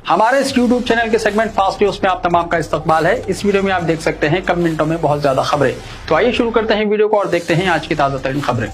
हमारे इस YouTube channel के सेगमेंट फास्ट न्यूज में आप तमाम का इस्तकबाल है। इस वीडियो में आप देख सकते हैं कम मिनटों में बहुत ज्यादा खबरें। तो आइए शुरू करते हैं वीडियो को और देखते हैं आज की ताजा तरीन खबरें।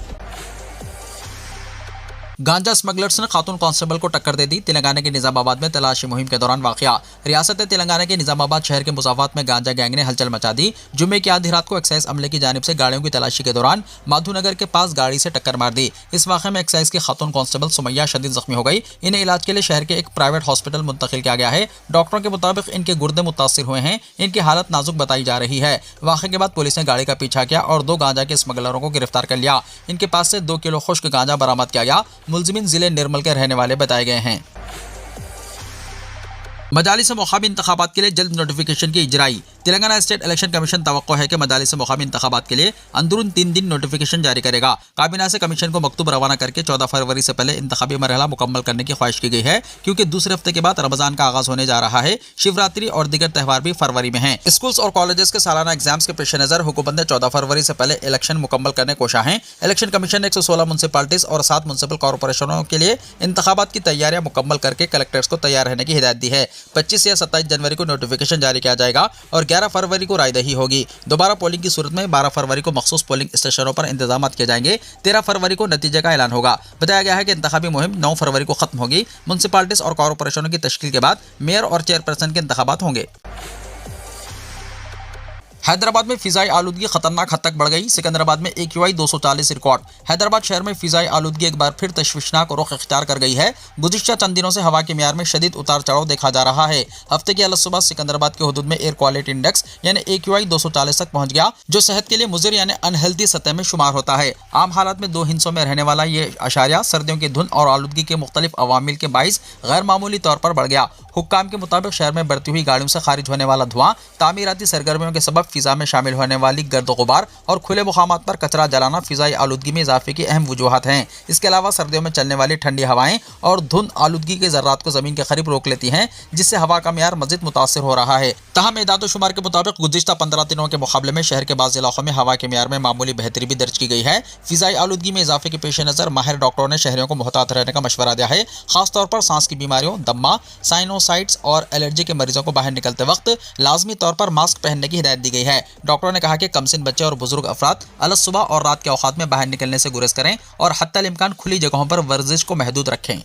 गांजा स्मगलर्स ने खातून कांस्टेबल को टक्कर दे दी। तेलंगाना के निजामाबाद में तलाशी मुहिम के दौरान वाकया। रियासत तेलंगाना के निजामाबाद शहर के मुसाफात में गांजा गैंग ने हलचल मचा दी। जुम्मे की आधी रात को एक्साइज अमले की जानिब से गाड़ियों की तलाशी के दौरान माधुनगर के पास गाड़ी से टक्कर मार दी। इस वाक़े में एक्साइज की खातून कांस्टेबल सुमैया शदीद जख्मी हो गई। इन्हें इलाज के लिए शहर के एक प्राइवेट हॉस्पिटल मुंतकिल किया गया है। डॉक्टरों के मुताबिक इनके गुर्दे मुतासिर हुए हैं। इनकी हालत नाजुक बताई जा रही है। वाक़े के बाद पुलिस ने गाड़ी का पीछा किया और 2 गांजा के स्मगलरों को गिरफ्तार कर लिया। इनके पास से 2 किलो खुश्क गांजा बरामद किया गया। मुलजिमीन जिले निर्मल के रहने वाले बताए गए हैं। मजालिस मुकामी इंतखाबात के लिए जल्द नोटिफिकेशन की इजराई। तेलंगाना स्टेट इलेक्शन कमीशन तवक्को है कि मजालिस मुकामी इंतखाबात के लिए अंदरून 3 दिन नोटिफिकेशन जारी करेगा। काबीना से कमीशन को मकतूब रवाना करके 14 फरवरी से पहले इंतखाबी मरहला मुकम्मल करने की ख्वाहिश की गई है, क्योंकि दूसरे हफ्ते के बाद रमजान का आगाज होने जा रहा है। शिवरात्रि और दीगर त्यौहार भी फरवरी में हैं। स्कूल्स और कॉलेजेस के सालाना एग्जाम्स के पेश नजर हुकूमत ने 14 फरवरी से पहले इलेक्शन मुकम्मल करने कोशा है। इलेक्शन कमीशन ने 116 म्यूनसिपालिटीज और 7 म्यूनसिपल कॉर्पोरेशनों के लिए इंतखाबात की तैयारियां मुकम्मल करके कलेक्टर्स को तैयार रहने की हिदायत दी है। 25 या 27 जनवरी को नोटिफिकेशन जारी किया जाएगा और 11 फरवरी को रायदही होगी। दोबारा पोलिंग की सूरत में 12 फरवरी को मखसूस पोलिंग स्टेशनों पर इंतजाम किए जाएंगे। 13 फरवरी को नतीजे का ऐलान होगा। बताया गया है कि इंतखाबी मुहिम 9 फरवरी को खत्म होगी। म्यूनसिपालिटीज और कॉर्पोरेशनों की तश्कील के बाद मेयर और चेयरपर्सन के इंतखाबात होंगे। हैदराबाद में फिजाई आलूदगी खतरनाक हद तक बढ़ गई। सिकंदराबाद में AQI 240 रिकॉर्ड। हैदराबाद शहर में फिजाई आलूदगी एक बार फिर तशवीशनाक रुख इख्तियार कर गई है। गुज़िश्ता चंद दिनों से हवा के मियार में शदीद उतार चढ़ाव देखा जा रहा है। हफ्ते की अलसुबह सिकंदराबाद के हुदूद में एयर क्वालिटी इंडेक्स यानी AQI 240 तक पहुंच गया, जो सेहत के लिए मुज़िर यानी अनहेल्दी सतह में शुमार होता है। आम हालात में 2 हिस्सों में रहने वाला ये अशारिया सर्दियों की धुंध और आलूदगी के मुख्तलिफ अवामिल के बाइस गैर मामूली तौर पर बढ़ गया। हुक्काम के मुताबिक शहर में बढ़ती हुई गाड़ियों से खारिज होने वाला धुआं, तामीराती सरगर्मियों के सबब फिजा में शामिल होने वाली गर्द गुबार और खुले मुकामात पर कचरा जलाना फिजाई आलूदगी में इजाफे की अहम वजूहत हैं। इसके अलावा सर्दियों में चलने वाली ठंडी हवाएं और धुंध आलूदगी के ज़र्रात को ज़मीन के करीब रोक लेती हैं, जिससे हवा का मियार मज़ीद मुतासिर हो रहा है। तहम एदाद-ओ-शुमार के मुताबिक गुज़िश्ता 15 दिनों के मुकाबले में शहर के बाज़ इलाकों में हवा के मियार में मामूली बेहतरी भी दर्ज की गई है। फिजाई आलूदगी में इजाफे के पेश नज़र माहिर डॉक्टरों ने शहरियों को मुहतात रहने का मशवरा दिया है। खासतौर पर सांस की बीमारियों, दम्मा, साइनोसाइट्स और एलर्जी के मरीजों को बाहर निकलते वक्त लाजमी तौर पर मास्क पहनने की हिदायत दी गई है। डॉक्टरों ने कहा कि कमसिन बच्चे और बुजुर्ग अफराद अलग सुबह और रात के औकात में बाहर निकलने से गुरेज करें और हत्तल इम्कान खुली जगहों पर वर्जिश को महदूद रखें।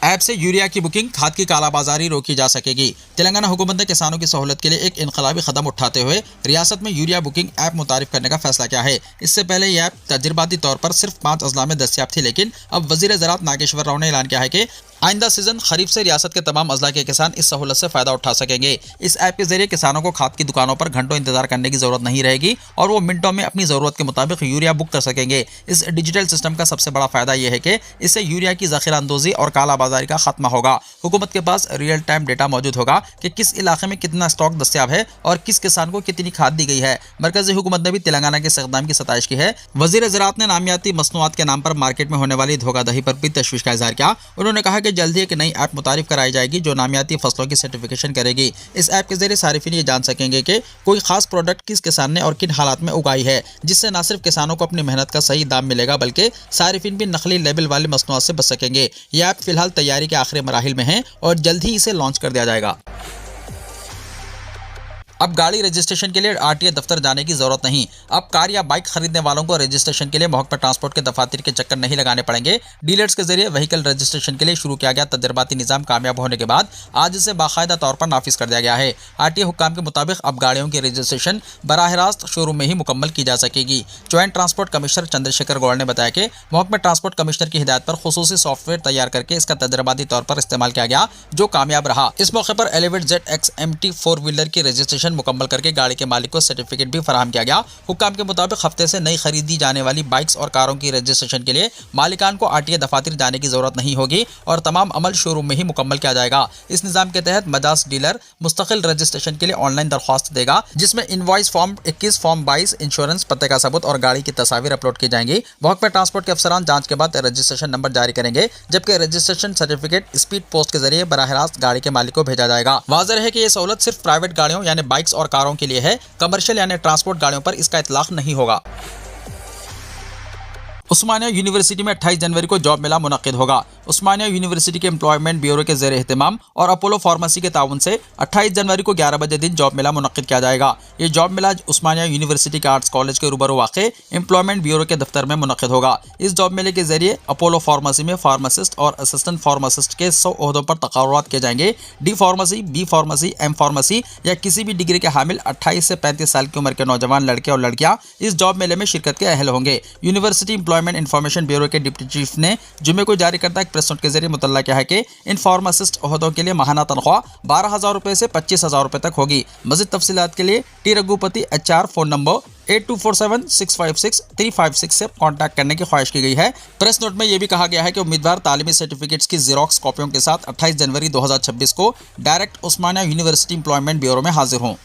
ऐप से यूरिया की बुकिंग, खाद की कालाबाजारी रोकी जा सकेगी। तेलंगाना हुकूमत ने किसानों की सहूलत के लिए एक इनकलाबी कदम उठाते हुए रियासत में यूरिया बुकिंग ऐप मुतारिफ करने का फैसला किया है। इससे पहले यह ऐप तजर्बाती तौर पर सिर्फ 5 अजला में दस्तियाब थी, लेकिन अब वजीर ज़राअत नागेश्वर राव ने ऐलान किया है कि आइंदा सीजन खरीफ से रियासत के तमाम अजला के किसान इस सहूलत से फ़ायदा उठा सकेंगे। इस ऐप के जरिए किसानों को खाद की दुकानों पर घंटों इंतजार करने की ज़रूरत नहीं रहेगी और वो मिनटों में अपनी ज़रूरत के मुताबिक यूरिया बुक कर सकेंगे। इस डिजिटल सिस्टम का सबसे बड़ा फ़ायदा यह है कि इससे यूरिया की ज़ख़ीरा अंदोज़ी और कालाबाजारी का खात्मा होगा। हुकूमत के पास रियल टाइम डेटा मौजूद होगा कि किस इलाके में कितना स्टॉक दस्तियाब है और किस किसान को कितनी खाद दी गई है। मरकजी हुकूमत ने भी तेलंगाना के इस इक़दाम की सताइश की है। वज़ीर ज़राअत ने नामियाती मसनूआत के नाम पर मार्केट में होने वाली धोखाधड़ी पर भी तशवीश का इज़हार किया। उन्होंने कहा कि जल्द ही एक नई ऐप मुतारिफ कराई जाएगी जो नामियाती फसलों की सर्टिफिकेशन करेगी। इस ऐप के जरिए सारिफिन ये जान सकेंगे कि कोई खास प्रोडक्ट किस किसान ने और किन हालात में उगाई है, जिससे न सिर्फ किसानों को अपनी मेहनत का सही दाम मिलेगा बल्कि सारिफिन भी नकली लेबल वाले मसनूआत से बच सकेंगे। यह ऐप फिलहाल तैयारी के आखिरी मराहिल में है और जल्द ही इसे लॉन्च कर दिया जाएगा। अब गाड़ी रजिस्ट्रेशन के लिए RTA दफ्तर जाने की जरूरत नहीं। अब कार या बाइक खरीदने वालों को रजिस्ट्रेशन के लिए महकमा ट्रांसपोर्ट के दफातर के चक्कर नहीं लगाने पड़ेंगे। डीलर्स के जरिए व्हीकल रजिस्ट्रेशन के लिए शुरू किया गया तजर्बाती निज़ाम कामयाब होने के बाद आज इसे बाकायदा तौर पर नाफिज कर दिया गया है। RTA हुक्काम के मुताबिक अब गाड़ियों की रजिस्ट्रेशन बराह रास्त शोरूम में ही मुकम्मल की जा सकेगी। Joint transport commissioner Chandrashekhar Gaur ने बताया कि महकमा ट्रांसपोर्ट कमिश्नर की हिदायत पर खुसूसी सॉफ्टवेयर तैयार करके इसका तजर्बाती तौर पर इस्तेमाल किया गया, जो कामयाब रहा। इस मौके पर एलिवेट ZX MT 4 व्हीलर की रजिस्ट्रेशन मुकम्मल करके गाड़ी के मालिक को सर्टिफिकेट भी फराहम किया गया। हुक्काम के मुताबिक हफ्ते से नई खरीदी जाने वाली बाइक्स और कारों की रजिस्ट्रेशन के लिए मालिकान को RTA दफातर जाने की जरूरत नहीं होगी और तमाम अमल शोरूम में ही मुकम्मल किया जाएगा। इस निज़ाम के तहत मजाज डीलर मुस्तकिल रजिस्ट्रेशन के लिए ऑनलाइन दरख्वास्त देगा, जिसमें इनवॉइस फॉर्म 21, फॉर्म 22, इंश्योरेंस, पते का सबूत और गाड़ी की तस्वीर अपलोड की जाएंगी। महकमा ट्रांसपोर्ट के अफसरान जांच के बाद रजिस्ट्रेशन नंबर जारी करेंगे, जबकि रजिस्ट्रेशन सर्टिफिकेट स्पीड पोस्ट के जरिए बराह रास्त गाड़ी के मालिक को भेजा जाएगा। वाज़ेह है कि यह सहूलत सिर्फ प्राइवेट गाड़ियों यानी बाइक्स और कारों के लिए है। कमर्शियल यानी ट्रांसपोर्ट गाड़ियों पर इसका इतलाक नहीं होगा। उस्मानिया यूनिवर्सिटी में 28 जनवरी को जॉब मेला मुनक्किद होगा। उस्मानिया यूनिवर्सिटी के एम्प्लॉयमेंट ब्यूरो के ज़ेर एहतमाम और अपोलो फार्मेसी के ताउन से 28 जनवरी को 11 बजे दिन जॉब मेला मुनक्किद किया जाएगा। ये जॉब मेला उस्मानिया यूनिवर्सिटी के आर्ट्स कॉलेज के रूबरू वाक़े एम्प्लॉयमेंट ब्यूरो के दफ्तर में मुनक्किद होगा। इस जॉब मेले के जरिए अपोलो फार्मेसी में फार्मासिस्ट और असिस्टेंट फार्मासिस्ट के 100 ओहदों पर तक़र्रुरात किए जाएंगे। D pharmacy, B pharmacy, M pharmacy या किसी भी डिग्री के हामिल 28 से 35 साल की उम्र के नौजवान लड़के और लड़कियां इस जॉब मेले में शिरकत के अहल होंगे। यूनिवर्सिटी एम्प्लॉयमेंट इंफॉर्मेशन ब्यूरो के डिप्टी चीफ ने जुम्मे को जारी करता एक प्रेस नोट के जरिए मुतल्ला किया है कि इन फार्मासिस्ट ओहदों के लिए माहाना तनख्वाह 12,000 रुपये से 25,000 रुपये तक होगी। मज़ीद तफसीलात के लिए T Raghupati HR phone number 8247-656-356 से कॉन्टैक्ट करने की ख्वाहिश की गई है। प्रेस नोट में यह भी कहा गया है कि उम्मीदवार तालीमी सर्टिफिकेट्स की ज़ेरॉक्स कॉपियों के साथ 28 जनवरी 2026 को डायरेक्ट उस्मानिया यूनिवर्सिटी एम्प्लॉयमेंट ब्यूरो में हाजिर हों।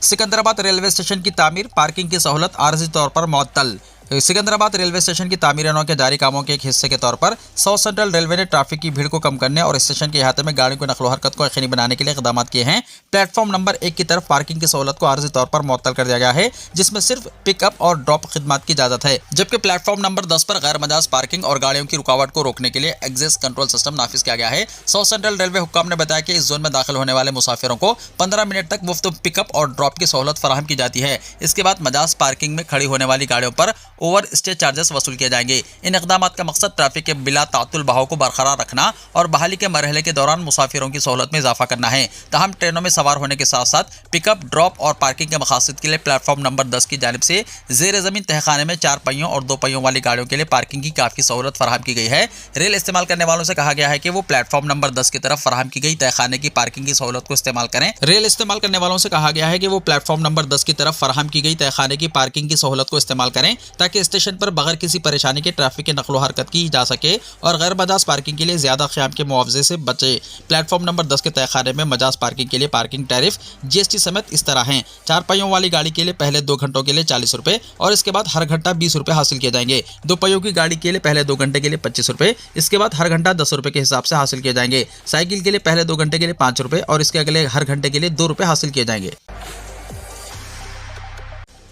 सिकंदराबाद रेलवे स्टेशन की तामीर, पार्किंग की सहूलत आर्जी तौर पर मुअत्तल। सिकंदराबाद रेलवे स्टेशन की तामीरानों के जारी कामों के एक हिस्से के तौर पर साउथ सेंट्रल रेलवे ने ट्रैफिक की भीड़ को कम करने और स्टेशन के अहाते में गाड़ियों की नकलो हरकत को यकीनी बनाने के लिए इक़दाम किए हैं। प्लेटफॉर्म नंबर 1 की तरफ पार्किंग की सहूलत को आर्जी तौर पर मुअत्तल कर दिया गया है, जिसमें सिर्फ पिकअप और ड्रॉप खिदमत की इजाजत है। जबकि प्लेटफॉर्म नंबर 10 पर गैर मजाज पार्किंग और गाड़ियों की रुकावट को रोकने के लिए एग्जिट कंट्रोल सिस्टम नाफिज किया गया है। साउथ सेंट्रल रेलवे हुक्काम ने बताया कि इस जोन में दाखिल होने वाले मुसाफिरों को 15 मिनट तक मुफ्त पिकअप और ड्रॉप की सहूलत फराहम की जाती है। इसके बाद मजाज पार्किंग में खड़ी होने वाली गाड़ियों पर ओवर स्टे चार्जेस वसूल किए जाएंगे। इन इक़दामात का मकसद ट्रैफिक के बिला तातुल बहाव को बरकरार रखना और बहाली के मरहले के दौरान मुसाफिरों की सहूलत में इजाफा करना है। तहम ट्रेनों में सवार होने के साथ साथ पिकअप, ड्रॉप और पार्किंग के मकासद के लिए प्लेटफॉर्म नंबर 10 की जानिब से ज़ेर ज़मीन तहखाने में 4 पहियों और 2 पहियों वाली गाड़ियों के लिए पार्किंग की काफ़ी सहूलत फराहम की गई है। रेल इस्तेमाल करने वालों से कहा गया है कि वो प्लेटफॉर्म नंबर 10 की तरफ फराहम की गई तहखाने की पार्किंग की सहूलत को इस्तेमाल करें। रेल इस्तेमाल करने वालों से कहा गया है कि वो प्लेटफॉर्म नंबर 10 की तरफ फराहम की गई तहखाने की पार्किंग की सहूलत को इस्तेमाल करें ताकि स्टेशन पर बगैर किसी परेशानी के ट्रैफिक की नकलो हरकत की जा सके और गैर मजाज पार्किंग के लिए ज्यादा क़याम के मुआवजे से बचे। प्लेटफॉर्म नंबर 10 के तहखाने में मजाज पार्किंग के लिए पार्किंग टैरिफ GST समेत इस तरह हैं। 4 पहियों वाली गाड़ी के लिए पहले 2 घंटों के लिए 40 रुपये और इसके बाद हर घंटा 20 रुपये हासिल किए जाएंगे। 2 पहियों की गाड़ी के लिए पहले 2 घंटे के लिए 25 रुपये, इसके बाद हर घंटा 10 रुपये के हिसाब से हासिल किए जाएंगे। साइकिल के लिए पहले 2 घंटे के लिए 5 रुपये और इसके अगले हर घंटे के लिए 2 रुपये हासिल किए जाएंगे।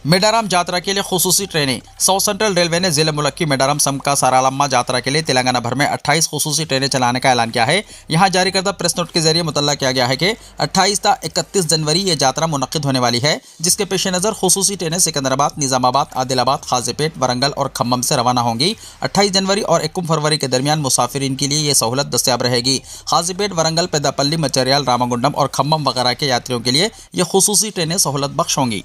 मेडाराम यात्रा के लिए खुसूसी ट्रेनें। साउथ सेंट्रल रेलवे ने जिले मुल्क की मेडाराम समका सारालम्मा यात्रा के लिए तेलंगाना भर में 28 खुसूसी ट्रेनें चलाने का ऐलान किया है। यहाँ जारी करदा प्रेस नोट के जरिए मुतल्ला किया गया है कि 28 ता 31 जनवरी ये यात्रा मुनक्किद होने वाली है, जिसके पेश नज़र खुसूसी ट्रेनें सिकंदराबाद, निज़ामाबाद, आदिलाबाद, खाजीपेट, वरंगल और खम्मम से रवाना होंगी। 28 जनवरी और 21 फरवरी के दरमियान मुसाफिरीन के लिए ये सहूलत दस्तयाब रहेगी। खाजीपेट, वरंगल, पेदापल्ली, मचरियाल, रामागुंडम और खम्मम वगैरह के यात्रियों के लिए ये खुसूसी ट्रेनें सहूलत बख्श होंगी।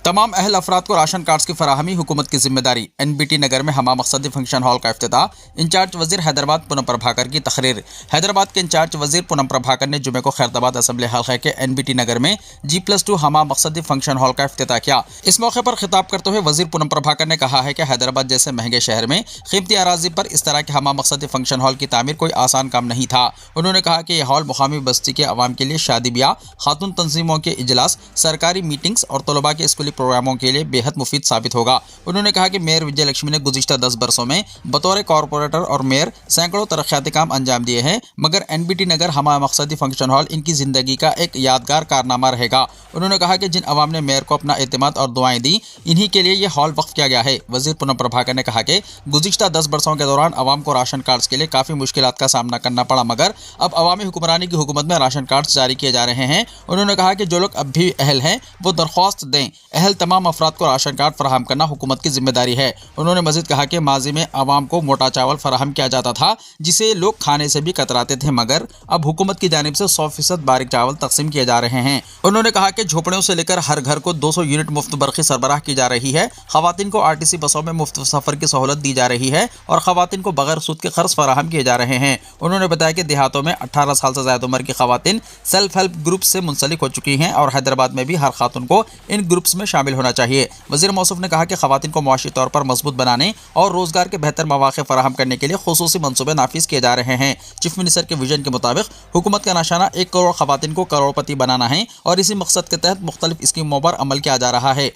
तमाम अहल अफराद को राशन कार्ड्स की फराहमी हुकूमत की जिम्मेदारी। NBT नगर में हमा मकसदी फंक्शन हॉल का इफ्तिताह। इंचार्ज वजीर हैदराबाद पूनम प्रभाकर की तकरीर। हैदराबाद के इंचार्ज वजीर पूनम प्रभाकर ने जुमे को खैरदाबाद असम्बली हल्के के NBT नगर में G+2 हमा मकसदी फंक्शन हॉल का इफ्तिताह किया। इस मौके पर खिताब करते हुए वजीर पूनम प्रभाकर ने कहा है कि हैदराबाद जैसे महंगे शहर में कीमती अराजी पर इस तरह के हमा मकसदी फंक्शन हॉल की तामीर कोई आसान काम नहीं था। उन्होंने कहा कि यह हॉल मुकामी बस्ती के अवाम के लिए शादी ब्याह, खातून तंजीमों के इजलास, सरकारी मीटिंग्स और तलबा के स्कूली प्रोग्रामों के लिए बेहद मुफीद साबित होगा। उन्होंने कहा कि मेयर विजय लक्ष्मी ने गुज़िश्ता 10 बरसों में बतौर कॉरपोरेटर और मेयर सैकड़ों तरक्याती काम अंजाम दिए हैं, मगर NBT नगर हमा मकसदी फंक्शन हॉल इनकी ज़िंदगी का एक यादगार कारनामा रहेगा। उन्होंने कहा कि जिन अवाम ने मेयर को अपना एतमाद और दुआएं दी, इन्हीं के लिए यह हॉल वक्फ किया गया है। वजीर पूनम प्रभाकर ने कहा कि गुज़िश्ता 10 बरसों के दौरान अवाम को राशन कार्ड्स के लिए काफ़ी मुश्किलात का सामना करना पड़ा, मगर अब अवामी हुक्मरानी की हुकूमत में राशन कार्ड्स जारी किए जा रहे हैं। उन्होंने कहा कि जो लोग अब भी अहल हैं वो दरख्वास्त दें। अहल तमाम अफराद को राशन कार्ड फराहम करना हुकूमत की जिम्मेदारी है। उन्होंने मजीद कहा कि माजी में आवाम को मोटा चावल फराहम किया जाता था, जिसे लोग खाने से भी कतराते थे, मगर अब हुकूमत की जानिब से 100% बारीक चावल तकसीम किए जा रहे हैं। उन्होंने कहा कि झोपड़ियों से लेकर हर घर को 200 यूनिट मुफ्त बरक़ी सरबराह की जा रही है। खवातीन को RTC बसों में मुफ्त सफ़र की सहूलत दी जा रही है और खवातीन को बगैर सूद के खर्च फराहम किए जा रहे हैं। उन्होंने बताया कि देहातों में 18 साल से ज़्यादा उम्र की खवातीन सेल्फ हेल्प ग्रुप से मुंसलिक हो चुकी हैं और हैदराबाद में भी हर खातून को इन ग्रुप्स में शामिल होना चाहिए। वज़ीर मौसूफ ने कहा कि खवातीन को मुआशी तौर पर मजबूत बनाने और रोजगार के बेहतर मौक़े फराहम करने के लिए खुसूसी मंसूबे नाफिज किए जा रहे हैं। चीफ मिनिस्टर के विजन के मुताबिक हुकूमत का निशाना 1 करोड़ खवातीन को करोड़पति बनाना है और इसी मकसद के तहत मुख्तलिफ स्कीमों पर अमल किया जा रहा है।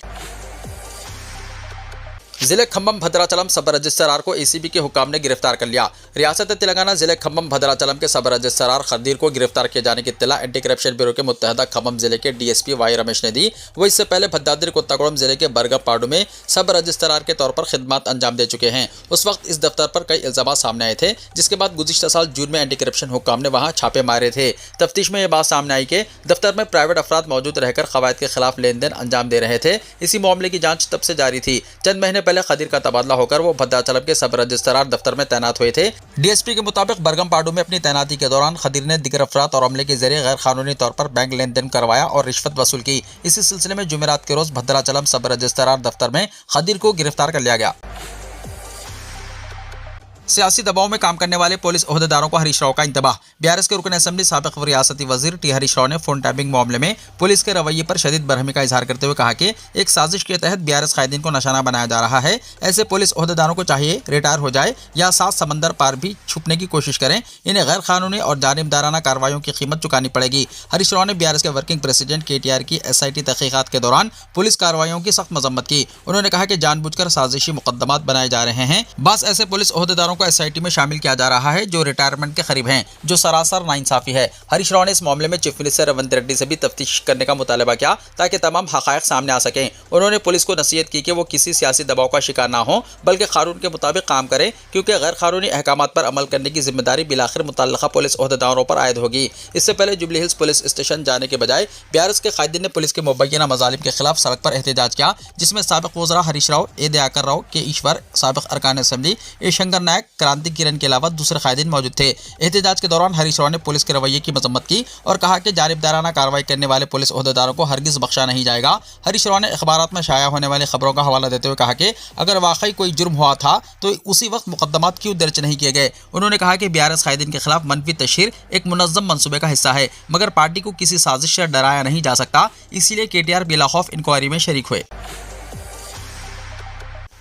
जिले खम्भम भद्राचलम सब रजिस्ट्रार को एसीबी के हुक्म ने गिरफ्तार कर लिया। रियासत तेलंगाना जिले खम्भम भद्राचलम के सब रजिस्ट्रार खदीर को गिरफ्तार किए जाने की इत्तला एंटी करप्शन ब्यूरो के मुत्तहदा खम्भम जिले के डीएसपी वाई रमेश ने दी। वो इससे पहले भद्राद्री कोत्तागुड़म जिले के बरगपाडू में सब रजिस्ट्रार के तौर पर खिदमत अंजाम दे चुके हैं। उस वक्त इस दफ्तर पर कई इल्जाम सामने आए थे, जिसके बाद गुज़िश्ता साल जून में एंटी करप्शन हुक्म ने वहां छापे मारे थे। तफ्तीश में यह बात सामने आई कि दफ्तर में प्राइवेट अफराद मौजूद रहकर कवायद के खिलाफ लेन देन अंजाम दे रहे थे। इसी मामले की जांच तब से जारी थी। चंद महीने पहले खदीर का तबादला होकर वो भद्राचलम के सब रजिस्ट्रार दफ्तर में तैनात हुए थे। डीएसपी के मुताबिक बरगमपाडू में अपनी तैनाती के दौरान खदीर ने दिगर अफराद और अमले के जरिए गैर कानूनी तौर पर बैंक लेन देन करवाया और रिश्वत वसूल की। इसी सिलसिले में जुमेरात के रोज भद्राचलम सब रजिस्ट्रार दफ्तर में खदीर को गिरफ्तार कर लिया गया। सियासी दबाव में काम करने वाले पुलिस ओहदेदारों को हरीश राव का इंतबाह। बीआरएस के रुकन असेंबली साबिक रियासती वजीर टी हरीश राव ने फोन टैपिंग मामले में पुलिस के रवैये पर शदीद बरहमी का इजहार करते हुए कहा कि एक साजिश के तहत बीआरएस कायदीन को निशाना बनाया जा रहा है। ऐसे पुलिस ओहदेदारों को चाहिए रिटायर हो जाए या 7 समंदर पार भी छुपने की कोशिश करें। इन्हें गैर कानूनी और जानिबदाराना कार्रवाइयों की कीमत चुकानी पड़ेगी। हरीश राव ने बीआरएस के वर्किंग प्रेसिडेंट केटीआर की एसआईटी तहकीकात के दौरान पुलिस कार्रवाइयों की सख्त मजम्मत की। उन्होंने कहा कि जानबूझकर साजिशी मुकदमात बनाए जा रहे हैं। बस ऐसे पुलिस ओहदेदारों को एसआईटी में शामिल किया जा रहा है जो रिटायरमेंट के करीब हैं, जो सरासर नाइंसाफी है। हरीश राव ने इस मामले में चीफ मिनिस्टर रेवंत रेड्डी से भी तफ्तीश करने का मुतालबा किया ताकि तमाम हकायक सामने आ सकें। उन्होंने पुलिस को नसीहत की कि वो किसी सियासी दबाव का शिकार ना हो, बल्कि कानून के मुताबिक काम करें, क्योंकि गैर कानूनी अहकामात पर अमल करने की जिम्मेदारी बिलाखिर मुतल्लका पुलिस ओहदेदारों पर आयद होगी। इससे पहले जुबली हिल्स पुलिस स्टेशन जाने के बजाय बीआरएस के कायदीन ने पुलिस के मुबैना मजालिम के खिलाफ सड़क पर एहतजाज किया, जिसमें साबिक वज़रा हरीश राव, ए दयाकर राव, के ईश्वर, साबिक अरकान असेंबली ए शंकर नायक, क्रांति किरण के अलावा दूसरे कायदीन मौजूद थे। एहतजाज के दौरान हरीश राव ने पुलिस के रवैये की मजम्मत की और कहा कि जानिबदाराना कार्रवाई करने वाले पुलिस ओहदेदारों को हरगिज बख्शा नहीं जाएगा। हरीश राव ने अखबारात में शाया होने वाली खबरों का हवाला देते हुए कहा कि अगर वाकई कोई जुर्म हुआ था तो उसी वक्त मुकदमात क्यों दर्ज नहीं किए गए। उन्होंने कहा कि बीआरएस कायदीन के खिलाफ मनफी तशहीर एक मुनज़्ज़म मंसूबे का हिस्सा है, मगर पार्टी को किसी साजिश से डराया नहीं जा सकता। इसीलिए केटीआर बिला खौफ इंक्वायरी में शरीक हुए।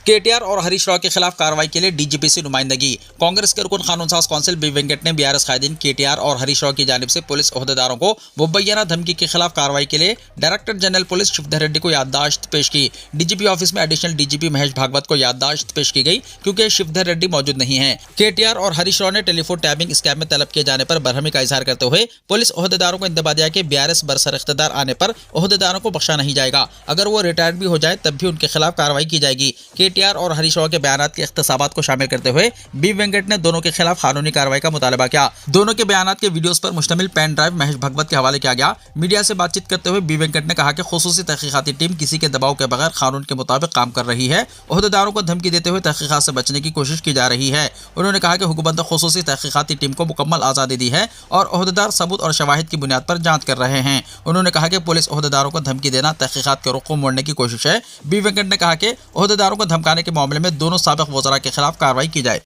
केटीआर और हरीश राव के खिलाफ कार्रवाई के लिए डीजीपी से नुमाइंदगी। कांग्रेस के रुकन कानून साज कौंसिल बी वेंकट ने बीआरएस कायदीन केटीआर और हरीश राव की जानिब से पुलिस ओहदेदारों को मुबैना धमकी के खिलाफ कार्रवाई के लिए director general police Shivdhar Reddy को याददाश्त पेश की। डीजीपी ऑफिस में एडिशनल डीजीपी महेश भागवत को याददाश्त पेश की गई क्योंकि शिवधर रेड्डी मौजूद नहीं है। केटीआर और हरीश राव ने टेलीफोन टैपिंग स्कैम में तलब किए जाने पर बरहमी का इजहार करते हुए पुलिस ओहदेदारों को इंतबा दिया कि बीआरएस बरसर इख्तियार आने पर ओहदेदारों को बख्शा नहीं जाएगा। अगर वो रिटायर्ड भी हो जाए तब भी उनके खिलाफ कार्रवाई की जाएगी। केटीआर और हरीश राव के बयानात के इख्तिसाबात को शामिल करते हुए बी वेंकट ने दोनों के खिलाफ कानूनी कार्रवाई का मुतालबा किया। दोनों के बयानात के वीडियोस पर मुश्तमिल पेन ड्राइव महेश भागवत के हवाले किया गया। मीडिया से बातचीत करते हुए बी वेंकट ने कहा कि खुसूसी तहकीकाती टीम किसी के दबाव के बगैर कानून के मुताबिक काम कर रही है। ओहदेदारों को धमकी देते हुए तहकीकात से बचने की कोशिश की जा रही है। उन्होंने कहा कि हुकूमत ने खुसूसी तहकीकाती टीम को मुकम्मल आज़ादी दी है और ओहदेदार सबूत और शवाहिद की बुनियाद पर जांच कर रहे हैं। उन्होंने कहा कि पुलिस ओहदेदारों को धमकी देना तहकीकात के रुख को मोड़ने की कोशिश है। बी वेंकट ने कहा कि ओहदेदारों को धमकाने के मामले में दोनों साबिक वज़रा के खिलाफ कार्रवाई की जाए।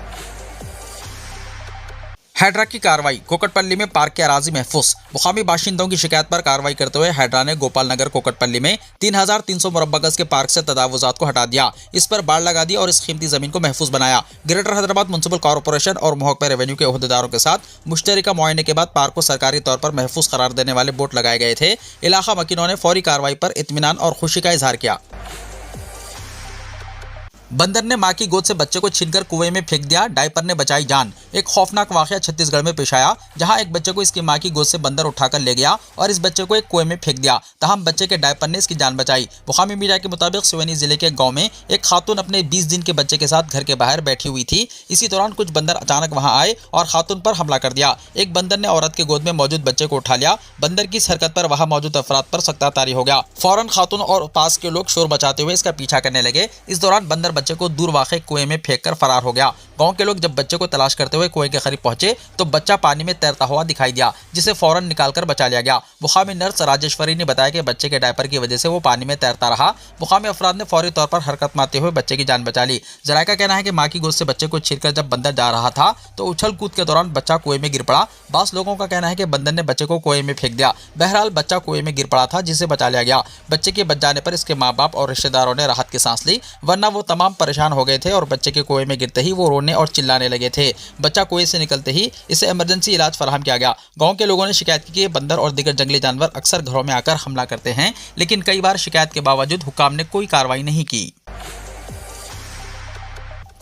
हैड्रा की कार्रवाई। कोकटपल्ली में पार्क के अराजी महफूज। मुकामी बाशिंदों की शिकायत पर कार्रवाई करते हुए हैड्रा ने गोपाल नगर कोकटपल्ली में 3300 मुरब्बा गज के पार्क से तजावुजात को हटा दिया। इस पर बाड़ लगा दी और इस कीमती जमीन को महफूज बनाया। ग्रेटर हैदराबाद म्युनिसिपल कॉर्पोरेशन और महकमा रेवेन्यू के ओहदेदारों के साथ मुश्तरका मुआयने के बाद पार्क को सरकारी तौर पर महफूज करार देने वाले बोर्ड लगाए गए थे। इलाका मकीनों ने फौरी कार्रवाई पर इत्मीनान और खुशी का इजहार किया। बंदर ने मां की गोद से बच्चे को छीनकर कुएं में फेंक दिया, डायपर ने बचाई जान। एक खौफनाक वाकया छत्तीसगढ़ में पेश आया, जहां एक बच्चे को इसकी मां की गोद से बंदर उठाकर ले गया और इस बच्चे को एक कुएं में फेंक दिया। तहम बच्चे के डायपर ने इसकी जान बचाई। मुकामी मीडिया के मुताबिक सिवनी जिले के गांव में एक खातून अपने 20 दिन के बच्चे के साथ घर के बाहर बैठी हुई थी। इसी दौरान कुछ बंदर अचानक वहां आए और खातून पर हमला कर दिया। एक बंदर ने औरत के गोद में मौजूद बच्चे को उठा लिया। बंदर की इस हरकत पर वहां मौजूद अफराद पर सख्त तारी हो गया। फौरन खातून और पास के लोग शोर बचाते हुए इसका पीछा करने लगे। इस दौरान बंदर बच्चे को दूर वाक़ कुएं में फेंककर फरार हो गया। गांव के लोग जब बच्चे को तलाश करते हुए कुएं के करीब पहुंचे तो बच्चा पानी में तैरता हुआ दिखाई दिया, जिसे फौरन निकालकर बचा लिया गया। मुकामी नर्स राजेश्वरी ने बताया कि बच्चे के डायपर की वजह से वो पानी में तैरता रहा। मुकामी अफराद ने फौरी तौर पर हरकत मारते हुए बच्चे की जान बचा ली। जराये का कहना है कि मां की गोद से बच्चे को छीनकर जब बंदर जा रहा था तो उछल कूद के दौरान बच्चा कुएं में गिर पड़ा। बास लोगों का कहना है कि बंदर ने बच्चे को कुएं में फेंक दिया। बहरहाल बच्चा कुएं में गिर पड़ा था, जिसे बचा लिया गया। बच्चे के बच जाने पर इसके माँ बाप और रिश्तेदारों ने राहत की सांस ली, वरना वो तमाम परेशान हो गए थे और बच्चे के कुएं में गिरते ही वो रोने और चिल्लाने लगे थे। बच्चा कुएं से निकलते ही इसे इमरजेंसी इलाज फराहम किया गया। गांव के लोगों ने शिकायत की कि बंदर और दीगर जंगली जानवर अक्सर घरों में आकर हमला करते हैं, लेकिन कई बार शिकायत के बावजूद हुक्काम ने कोई कार्रवाई नहीं की।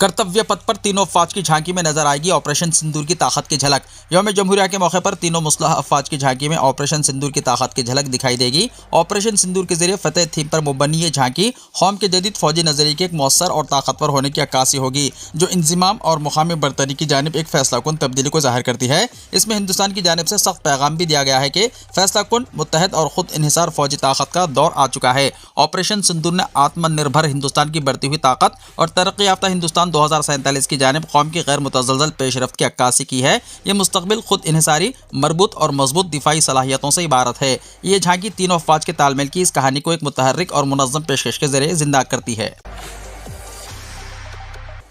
कर्तव्य पथ पर तीनों अफवाज की झांकी में नजर आएगी ऑपरेशन सिंदूर की ताकत की झलक। यौम जमहूरिया के मौके पर तीनों मुस्लह अफवाज की झांकी में ऑपरेशन सिंदूर की ताकत की झलक दिखाई देगी। ऑपरेशन सिंदूर के जरिए फतेह थीम पर मुबनी ये झांकी कौम के जदीद फौजी नजरिए के एक मौसर और ताकतवर होने की अक्कासी होगी, जो इंजिमाम और मुकामी बरतरी की जानिब एक फैसलाकुन तब्दीली को जाहिर करती है। इसमें हिंदुस्तान की जानिब से सख्त पैगाम भी दिया गया है कि फैसलाकुन, मुत्तहद और खुद इन्हिसार फौजी ताकत का दौर आ चुका है। ऑपरेशन सिंदूर ने आत्मनिर्भर हिंदुस्तान की बढ़ती हुई ताकत और तरक्की याफ्ता हिंदुस्तान 2047 की जानिब कौम की गैर मुतज़लज़ल पेशरफ्त की अक्कासी की है। ये मुस्तकबिल खुद इन्हिसारी, मरबूत और मजबूत दिफाई सलाहियतों से इबारत है। ये झांकी तीनों अफवाज के तालमेल की इस कहानी को एक मुतहर्रिक और मुनज़्ज़म पेशकश के जरिए जिंदा करती है।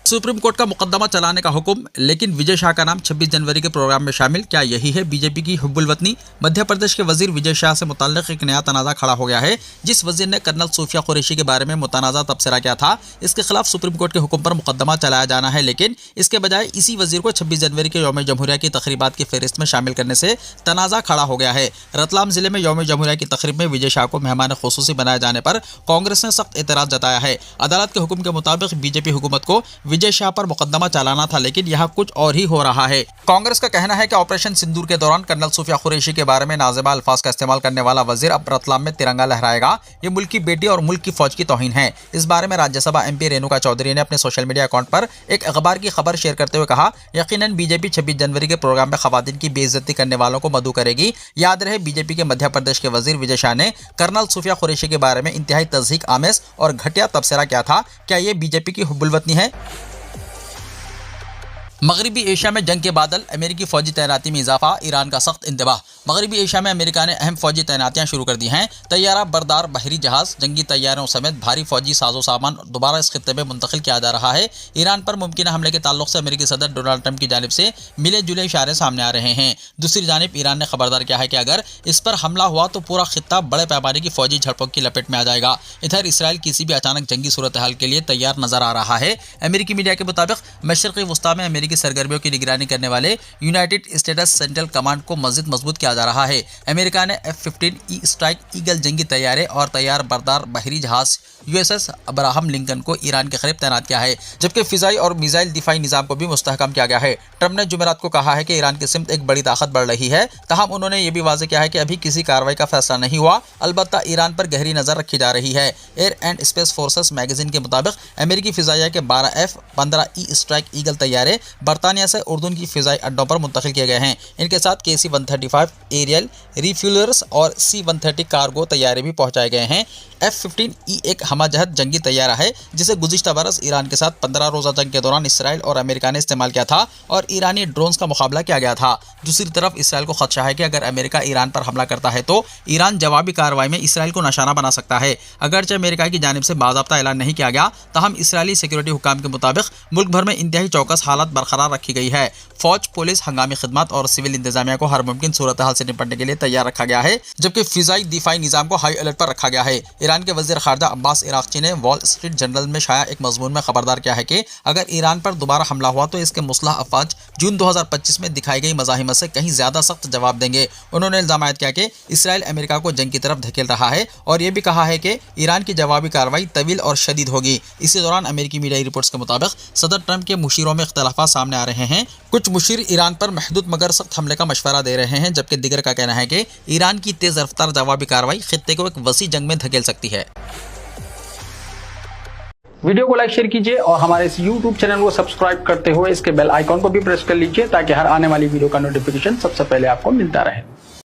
सुप्रीम कोर्ट का मुकदमा चलाने का हुक्म, लेकिन विजय शाह का नाम 26 जनवरी के प्रोग्राम में शामिल। क्या यही है बीजेपी की हुब्बुल वतनी? मध्य प्रदेश के वजीर विजय शाह से मुताल्लिक एक नया तनाज़ा खड़ा हो गया है। जिस वजीर ने कर्नल सूफिया कुरैशी के बारे में मुतनाज़ा तबसरा किया था, इसके खिलाफ सुप्रीम कोर्ट के हुक्म पर मुकदमा चलाया जाना है, लेकिन इसके बजाय इसी वजीर को 26 जनवरी के यौम जमहूरिया की तकरीबात की फहरिस्त में शामिल करने से तनाज़ा खड़ा हो गया है। रतलाम जिले में यौम जमहूरिया की तकरीब में विजय शाह को मेहमान खुसूसी बनाए जाने पर कांग्रेस ने सख्त एतराज़ जताया है। अदालत के हुक्म के मुताबिक बीजेपी हुकूमत को विजय शाह पर मुकदमा चलाना था, लेकिन यहाँ कुछ और ही हो रहा है। कांग्रेस का कहना है कि ऑपरेशन सिंदूर के दौरान कर्नल सूफिया कुरैशी के बारे में नाज़िबा अल्फाज का इस्तेमाल करने वाला वजीर अब रतलाम में तिरंगा लहराएगा। ये मुल्क की बेटी और मुल्क की फौज की तौहीन है। इस बारे में राज्यसभा MP रेणुका चौधरी ने अपने सोशल मीडिया अकाउंट पर एक अखबार की खबर शेयर करते हुए कहा, यकीनन बीजेपी 26 जनवरी के प्रोग्राम में खवातीन की बेइज्जती करने वालों को मदऊ करेगी। याद रहे, बीजेपी के मध्य प्रदेश के वजीर विजय शाह ने कर्नल सूफिया कुरैशी के बारे में इंतहाई तज़हीक आमेज और घटिया तबसरा किया था। क्या ये बीजेपी की हुब्बुल वतनी है? मगरबी एशिया में जंग के बादल, अमेरिकी फौजी तैनाती में इजाफा, ईरान का सख्त इंतबाह। मगरबी एशिया में अमेरिका ने अहम फौजी तैनातियां शुरू कर दी हैं। तैयारा बरदार बहरी जहाज, जंगी तैयारों समेत भारी फौजी साजो सामान दोबारा इस खित्ते में मुंतकिल किया जा रहा है। ईरान पर मुमकिन हमले के ताल्लुक से अमेरिकी सदर डोनाल्ड ट्रंप की जानिब से मिले जुले इशारे सामने आ रहे हैं। दूसरी जानिब ईरान ने खबरदार किया है कि अगर इस पर हमला हुआ तो पूरा खित्ता बड़े पैमाने की फौजी झड़पों की लपेट में आ जाएगा। इधर इसराइल किसी भी अचानक जंगी सूरत हाल के लिए तैयार नजर आ रहा है। अमेरिकी मीडिया के मुताबिक मशरक़ी वस्ता में अमेरिकी सरगर्मियों की निगरानी करने वाले यूनाइटेड स्टेट्स सेंट्रल कमांड को मज़ीद मजबूत किया जा रहा है। अमेरिका ने F-15E स्ट्राइक ईगल जंगी तैयारे और तैयार बरदार बहरी जहाज USS अब्राहम लिंकन को ईरान के करीब तैनात किया है, जबकि फिजाई और मिसाइल दिफाई निज़ाम को भी मुस्तहकम किया गया है। ट्रंप ने जुमेरात को कहा है कि ईरान की सिमत एक बड़ी ताकत बढ़ रही है। ताहम उन्होंने ये भी वाज़ेह किया है कि अभी किसी कार्रवाई का फैसला नहीं हुआ, अलबत्ता ईरान पर गहरी नज़र रखी जा रही है। Air and space forces magazine के मुताबिक अमेरिकी फिजाइया के 12 F-15E स्ट्राइक ईगल तैयारे बरतानिया से उर्दून की फिजाई अड्डों पर मुंतकिल किए गए हैं। इनके साथ KC-135 एरियल रिफ्यूलर्स और C-130 कार्गो तैयारे भी पहुंचाए गए हैं। F-15E एक हमजहत जंगी तैयारा है, जिसे गुज़िश्ता बरस ईरान के साथ 15 रोज़ा जंग के दौरान इसराइल और अमेरिका ने इस्तेमाल किया था और ईरानी ड्रोन्स का मुकाबला किया गया था। दूसरी तरफ इसराइल को खदशा है कि अगर अमेरिका ईरान पर हमला करता है तो ईरान जवाबी कार्रवाई में इसराइल को निशाना बना सकता है। अगरचे अमेरिका की जानिब से बाज़ाब्ता ऐलान नहीं किया गया, ताहम इसराइली सिक्योरिटी हुकाम के मुताबिक मुल्क भर में इंतहाई चौकस हालत बरकरार रखी गई है। फौज, पुलिस, हंगामी खिदमत और सिविल इंतजामिया को हर मुमकिन सूरत हाल से निपटने के लिए तैयार रखा गया है, जबकि फिजाई दिफाई निज़ाम को हाई अलर्ट पर रखा गया है। ईरान के वज़ीर ख़ारजा अब्बास इराक़ची ने वॉल स्ट्रीट जर्नल में शाया एक मजमून में खबरदार किया है कि अगर ईरान पर दोबारा हमला हुआ तो इसके मुस्लह अफवाज जून 2025 में दिखाई गई मज़ाहिमत से कहीं ज़्यादा सख्त जवाब देंगे। उन्होंने इल्ज़ाम किया कि इसराइल अमेरिका को जंग की तरफ धकेल रहा है और यह भी कहा है कि ईरान की जवाबी कार्रवाई तवील और शदीद होगी। इसी दौरान अमेरिकी मीडिया रिपोर्ट्स के मुताबिक सदर ट्रंप के मुशीरों में इख्तलाफात सामने आ रहे हैं। कुछ मुशीर ईरान पर महदूद मगर सख्त हमले का मशवरा दे रहे हैं, जबकि दिगर का कहना है कि ईरान की तेज़ रफ्तार जवाबी कार्रवाई खित्ते को एक वसी जंग में धकेल सकती है। वीडियो को लाइक शेयर कीजिए और हमारे इस YouTube चैनल को सब्सक्राइब करते हुए इसके बेल आइकॉन को भी प्रेस कर लीजिए, ताकि हर आने वाली वीडियो का नोटिफिकेशन सबसे पहले आपको मिलता रहे।